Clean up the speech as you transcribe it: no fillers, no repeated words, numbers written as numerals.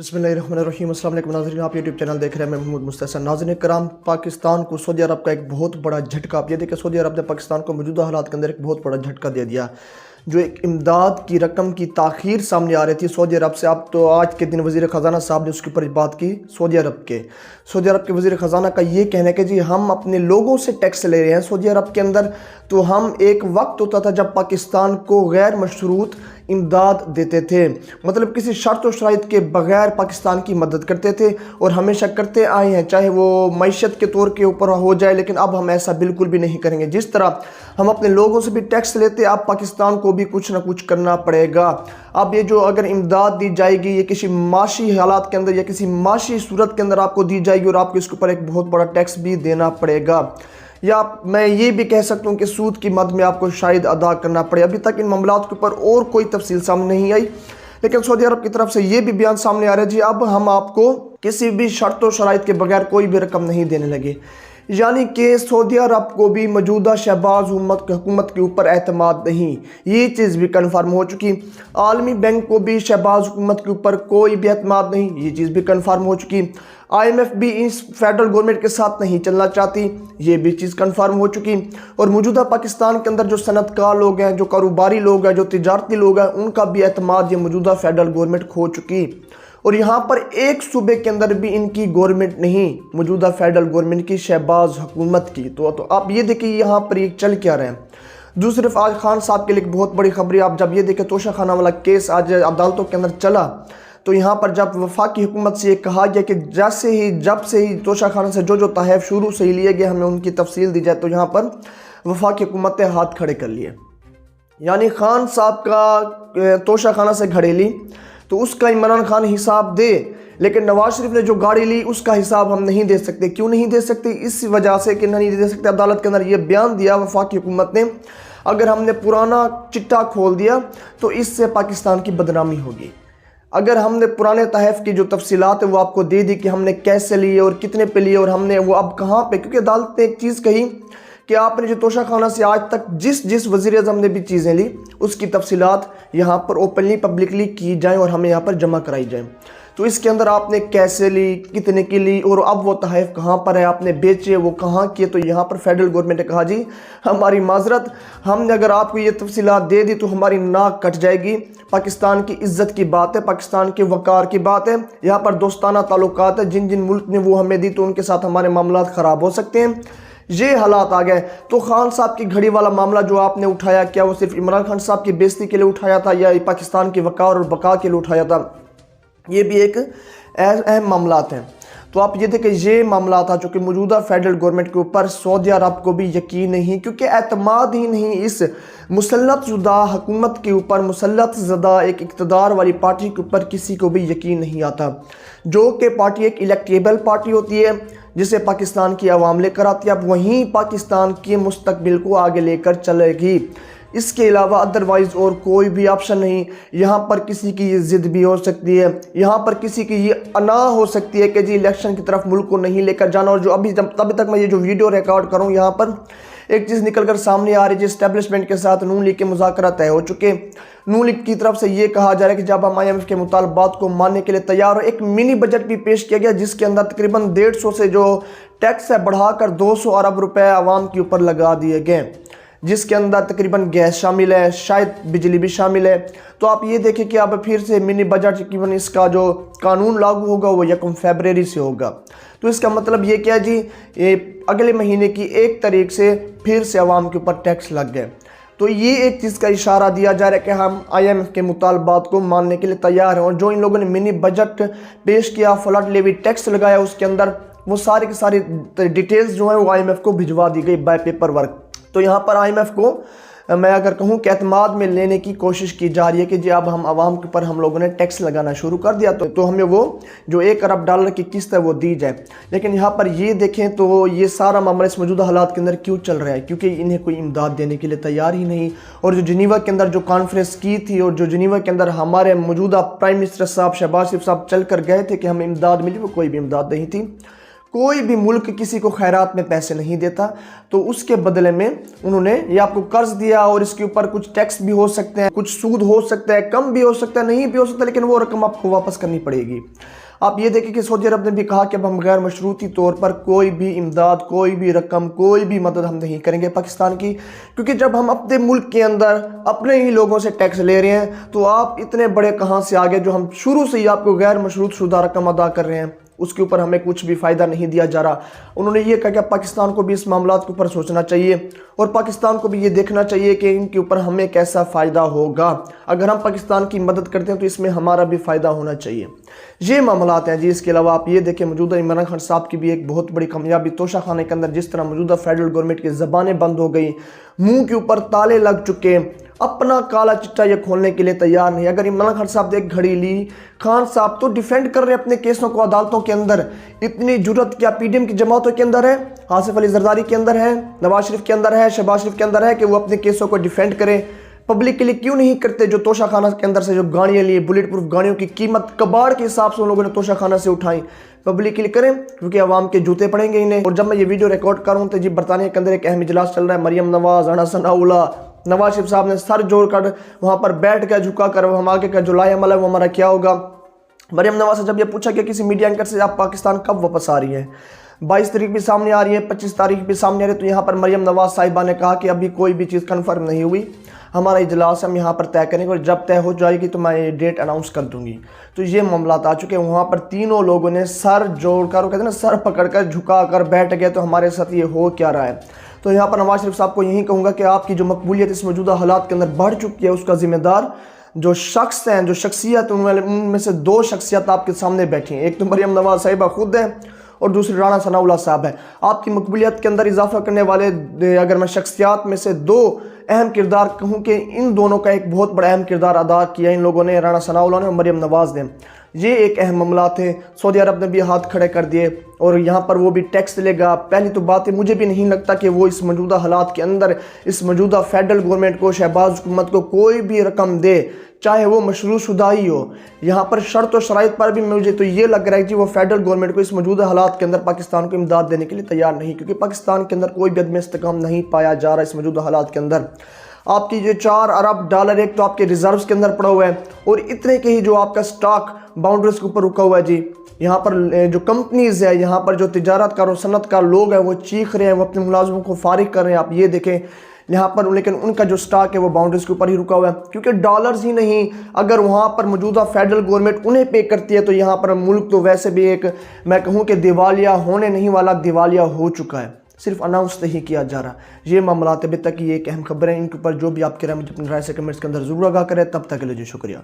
बिस्मिल्लाहिर्रहमानिर्रहीम। अस्सलाम वालेकुम नाज़रीन, आप यूट्यूब चैनल देख रहे हैं। मैं महमूद मुस्तहसन। नाज़रीन कराम, पाकिस्तान को सऊदी अरब का एक बहुत बड़ा झटका, आप ये देखिए सऊदी अरब ने पाकिस्तान को मौजूदा हालात के अंदर एक बहुत बड़ा झटका दे दिया। जो एक इमदाद की रकम की ताख़ीर सामने आ रही थी सऊदी अरब से, अब तो आज के दिन वज़ीर ख़ज़ाना साहब ने उसके ऊपर बात की। सऊदी अरब के वज़ीर ख़ज़ाना का ये कहना है कि जी हम अपने लोगों से टैक्स ले रहे हैं सऊदी अरब के अंदर। तो हम एक वक्त होता था जब पाकिस्तान को गैर मशरूत इमदाद देते थे, मतलब किसी शर्त व शराइत के बगैर पाकिस्तान की मदद करते थे और हमेशा करते आए हैं, चाहे वो मईशत के तौर के ऊपर हो जाए। लेकिन अब हम ऐसा बिल्कुल भी नहीं करेंगे। जिस तरह हम अपने लोगों से भी टैक्स लेते, अब पाकिस्तान को भी कुछ ना कुछ करना पड़ेगा। अब ये जो अगर इमदाद दी जाएगी, ये किसी माशी हालात के अंदर या किसी माशी सूरत के अंदर आपको दी जाएगी और आपको इसके ऊपर एक बहुत बड़ा टैक्स भी देना पड़ेगा, या मैं ये भी कह सकता हूँ कि सूद की मद में आपको शायद अदा करना पड़े। अभी तक इन मामलात के ऊपर और कोई तफसील सामने नहीं आई, लेकिन सऊदी अरब की तरफ से ये भी बयान सामने आ रहा है जी अब हम आपको किसी भी शर्त व शराइत के बगैर कोई भी रकम नहीं देने लगे। यानी कि सऊदी अरब को भी मौजूदा शहबाज हुकूमत के ऊपर एतमाद नहीं, ये चीज़ भी कन्फर्म हो चुकी। आलमी बैंक को भी शहबाज हुकूमत के ऊपर कोई भी एतमाद नहीं, ये चीज़ भी कन्फर्म हो चुकी। IMF भी इस फेडरल गवर्नमेंट के साथ नहीं चलना चाहती, ये भी चीज़ कन्फर्म हो चुकी। और मौजूदा पाकिस्तान के अंदर जो सनतकार लोग हैं, जो कारोबारी लोग हैं, जो तिजारती लोग हैं, उनका भी एतमाद ये मौजूदा फेडरल गवर्नमेंट खो चुकी। और यहाँ पर एक सूबे के अंदर भी इनकी गवर्नमेंट नहीं, मौजूदा फेडरल गवर्नमेंट की शहबाज हुकूमत की। तो आप ये देखिए यहाँ पर ये चल क्या रहे हैं। दूसरी तरफ आज खान साहब के लिए एक बहुत बड़ी खबर है। आप जब ये देखें तोशा खाना वाला केस आज अदालतों के अंदर चला, तो यहाँ पर जब वफाकी हुकूमत से ये कहा गया कि जब से ही तोशा खाना से जो तहफ़ शुरू से ही लिए गए, हमें उनकी तफसील दी जाए, तो यहाँ पर वफाकी हुकूमत ने हाथ खड़े कर लिए। यानी खान साहब का तोशा खाना से घड़ेली तो उसका इमरान खान हिसाब दे, लेकिन नवाज शरीफ ने जो गाड़ी ली उसका हिसाब हम नहीं दे सकते। क्यों नहीं दे सकते? इस वजह से कि नहीं दे सकते। अदालत के अंदर ये बयान दिया वफाकी हुकूमत ने, अगर हमने पुराना चिट्टा खोल दिया तो इससे पाकिस्तान की बदनामी होगी। अगर हमने पुराने तहफ़ की जो तफसीलात है वो आपको दे दी कि हमने कैसे लिए और कितने पे लिए और हमने वो अब कहाँ पे, क्योंकि अदालत ने एक चीज़ कही कि आपने जो तोशा खाना से आज तक जिस वज़ीर आज़म ने भी चीज़ें ली उसकी तफसीलात यहाँ पर ओपनली पब्लिकली की जाएँ और हमें यहाँ पर जमा कराई जाए। तो इसके अंदर आपने कैसे ली, कितने की ली और अब वो तहफ़ कहाँ पर है, आपने बेचे, वो कहाँ किए। तो यहाँ पर फेडरल गवर्नमेंट ने कहा जी हमारी माजरत, हमने अगर आपको ये तफसीलात दे दी तो हमारी नाक कट जाएगी। पाकिस्तान की इज़्ज़त की बात है, पाकिस्तान के वक़ार की बात है, यहाँ पर दोस्ताना ताल्लुकात है। जिन जिन मुल्क ने वो हमें दी तो उनके साथ हमारे मामलात ख़राब हो सकते हैं। ये हालात आ गए। तो खान साहब की घड़ी वाला मामला जो आपने उठाया, क्या वो सिर्फ इमरान खान साहब की बेइज्जती के लिए उठाया था या पाकिस्तान के वक़ार और बका के लिए उठाया था? ये भी एक अहम मामलात हैं। तो आप ये देखें, ये मामला था जो कि मौजूदा फेडरल गवर्नमेंट के ऊपर सऊदी अरब को भी यकीन नहीं, क्योंकि एतमाद ही नहीं इस मुसल्लत ज़दा हुकूमत के ऊपर, मुसल्लत ज़दा एक इक़्तिदार वाली पार्टी के ऊपर किसी को भी यकीन नहीं आता। जो कि पार्टी एक इलेक्टेबल पार्टी होती है जिसे पाकिस्तान की आवाम लेकर आती है, अब वहीं पाकिस्तान के मुस्तकबिल को आगे लेकर चलेगी। इसके अलावा अदरवाइज़ और कोई भी ऑप्शन नहीं। यहाँ पर किसी की ये ज़िद भी हो सकती है, यहाँ पर किसी की ये अना हो सकती है कि जी इलेक्शन की तरफ मुल्क को नहीं लेकर जाना। और जो तभी तक मैं ये जो वीडियो रिकॉर्ड करूँ, यहाँ पर एक चीज़ निकल कर सामने आ रही है, इस्टेब्लिशमेंट के साथ नून लीग के मुज़ाकरात तय हो चुके। नून लीग की तरफ से ये कहा जा रहा है कि जब हम IMF के मुतालबात को मानने के लिए तैयार हो, एक मिनी बजट भी पेश किया गया जिसके अंदर तकरीबन 150 से जो टैक्स है बढ़ाकर 200 अरब रुपए आवाम के ऊपर लगा दिए गए, जिसके अंदर तकरीबन गैस शामिल है, शायद बिजली भी शामिल है। तो आप ये देखें कि अब फिर से मिनी बजट तकरीबन इसका जो कानून लागू होगा वो 1 फरवरी से होगा। तो इसका मतलब ये क्या जी, अगले महीने की 1 तारीख से फिर से आवाम के ऊपर टैक्स लग गए। तो ये एक चीज़ का इशारा दिया जा रहा है कि हम IMF के मुतालबात को मानने के लिए तैयार हैं। और जो इन लोगों ने मिनी बजट पेश किया, फ्लड लेवी टैक्स लगाया, उसके अंदर वो सारी की सारी डिटेल्स जो है वो IMF को भिजवा दी गई बाय पेपर वर्क। तो यहाँ पर IMF को मैं अगर कहूँ कि एतमाद में लेने की कोशिश की जा रही है कि जी अब हम आवाम के ऊपर हम लोगों ने टैक्स लगाना शुरू कर दिया तो हमें वो जो 1 अरब डॉलर की किस्त है वो दी जाए। लेकिन यहाँ पर ये देखें तो ये सारा मामला इस मौजूदा हालात के अंदर क्यों चल रहा है? क्योंकि इन्हें कोई इमदाद देने के लिए तैयार ही नहीं। और जो जिनीवा के अंदर जो कॉन्फ्रेंस की थी और जो जिनीवा के अंदर हमारे मौजूदा प्राइम मिनिस्टर साहब शहबाज शरीफ साहब चल कर गए थे कि हमें इमदाद मिली, वो कोई भी इमदाद नहीं थी। कोई भी मुल्क किसी को खैरात में पैसे नहीं देता, तो उसके बदले में उन्होंने ये आपको कर्ज दिया और इसके ऊपर कुछ टैक्स भी हो सकते हैं, कुछ सूद हो सकता है, कम भी हो सकता है, नहीं भी हो सकता, लेकिन वो रकम आपको वापस करनी पड़ेगी। आप ये देखिए कि सऊदी अरब ने भी कहा कि अब हम गैर मशरूती तौर पर कोई भी इमदाद, कोई भी रकम, कोई भी मदद हम नहीं करेंगे पाकिस्तान की, क्योंकि जब हम अपने मुल्क के अंदर अपने ही लोगों से टैक्स ले रहे हैं तो आप इतने बड़े कहाँ से आ गए जो हम शुरू से ही आपको गैर मशरूत शुदा रकम अदा कर रहे हैं, उसके ऊपर हमें कुछ भी फ़ायदा नहीं दिया जा रहा। उन्होंने ये कहा कि पाकिस्तान को भी इस मामलात के ऊपर सोचना चाहिए और पाकिस्तान को भी ये देखना चाहिए कि इनके ऊपर हमें कैसा फ़ायदा होगा। अगर हम पाकिस्तान की मदद करते हैं तो इसमें हमारा भी फ़ायदा होना चाहिए। ये मामलात हैं जी। इसके अलावा आप ये देखें, मौजूदा इमरान खान साहब की भी एक बहुत बड़ी कामयाबी, तोशा खाने के अंदर जिस तरह मौजूदा फेडरल गवर्नमेंट की ज़बानें बंद हो गई, मुँह के ऊपर ताले लग चुके, अपना काला चिट्टा ये खोलने के लिए तैयार नहीं। अगर इमरान खान साहब ने एक घड़ी ली, खान साहब तो डिफेंड कर रहे हैं अपने केसों को अदालतों के अंदर, इतनी जुर्रत क्या पीडीएम की जमातों के अंदर है, आसिफ अली जरदारी के अंदर है, नवाज शरीफ के अंदर है, शहबाज शरीफ के अंदर है कि वो अपने केसों को डिफेंड करें। पब्लिक के लिए क्यों नहीं करते? जो तोशा खाना के अंदर से जो गाड़ियाँ ली, बुलेट प्रूफ गाड़ियों की कीमत कबाड़ के हिसाब से उन लोगों ने तोशा खाना से उठाई, पब्लिक के लिए करें, क्योंकि अवाम के जूते पड़ेंगे इन्हें। और जब मैं ये वीडियो रिकॉर्ड कर रहा हूँ तो जी बरतानिया के अंदर एक अहम इजलास चल रहा है, मरियम नवाज, राना सनाउल्लाह, नवाज शरीफ साहब ने सर जोड़कर वहाँ पर बैठ कर झुका कर हम आगे का जो लाएअमल है वो हमारा क्या होगा। मरियम नवाज से जब ये पूछा गया किसी मीडिया एंकर से, आप पाकिस्तान कब वापस आ रही है, 22 तारीख भी सामने आ रही है, 25 तारीख भी सामने आ रही है, तो यहाँ पर मरियम नवाज साहिबा ने कहा कि अभी कोई भी चीज़ कन्फर्म नहीं हुई, हमारा इजलास हम यहाँ पर तय करेंगे और जब तय हो जाएगी तो मैं ये डेट अनाउंस कर दूंगी। तो ये मामलात आ चुके हैं। वहाँ पर तीनों लोगों ने सर जोड़कर, कहते हैं ना, सर पकड़कर झुका कर बैठ गए, तो हमारे साथ ये हो क्या रहा है। तो यहाँ पर नवाज शरीफ साहब को यही कहूँगा कि आपकी जो मकबूलियत इस मौजूदा हालात के अंदर बढ़ चुकी है, उसका जिम्मेदार जो शख्स हैं, जो शख्सियत, उनमें से दो शख्सियत आपके सामने बैठी हैं। एक तो मरियम नवाज साहिबा खुद है और दूसरी राना सनाउल्लाह साहब है। आपकी मकबूलियत के अंदर इजाफा करने वाले अगर मैं शख्सियात में से दो अहम किरदार कहूँ कि इन दोनों का एक बहुत बड़ा अहम किरदार अदा किया इन लोगों ने, राना सनाउल्लाह ने और मरियम नवाज ने। ये एक अहम मामला थे। सऊदी अरब ने भी हाथ खड़े कर दिए और यहाँ पर वो भी टैक्स लेगा। पहली तो बात है, मुझे भी नहीं लगता कि वो इस मौजूदा हालात के अंदर इस मौजूदा फेडरल गवर्नमेंट को, शहबाज हुकूमत को कोई भी रकम दे, चाहे वो मशरूत शुदा ही हो। यहाँ पर शर्त और शराइत पर भी मुझे तो ये लग रहा है कि वो फेडरल गवर्नमेंट को इस मौजूदा हालात के अंदर पाकिस्तान को इमदाद देने के लिए तैयार नहीं, क्योंकि पाकिस्तान के अंदर कोई भी अदम इस्तेकाम नहीं पाया जा रहा इस मौजूदा हालात के अंदर। आपकी जो 4 अरब डॉलर एक तो आपके रिजर्व्स के अंदर पड़ा हुआ है और इतने के ही जो आपका स्टॉक बाउंड्रीज के ऊपर रुका हुआ है जी। यहाँ पर जो कंपनीज है, यहाँ पर जो तिजारतकार और सनतकार लोग हैं वो चीख रहे हैं, वो अपने मुलाजमों को फारिग कर रहे हैं। आप ये देखें यहाँ पर, लेकिन उनका जो स्टॉक है वो बाउंड्रीज के ऊपर ही रुका हुआ है, क्योंकि डॉलर्स ही नहीं, अगर वहाँ पर मौजूदा फेडरल गवर्नमेंट उन्हें पे करती है तो यहाँ पर मुल्क तो वैसे भी एक, मैं कहूँ कि दिवालिया होने नहीं वाला, दिवालिया हो चुका है, सिर्फ अनाउंस नहीं किया जा रहा। ये मामलात अभी तक ये एक अहम खबर है। इनके ऊपर जो भी आपके राय, अपनी राय से कमेंट्स के अंदर जरूर आगाह करें। तब तक के लिए जी शुक्रिया।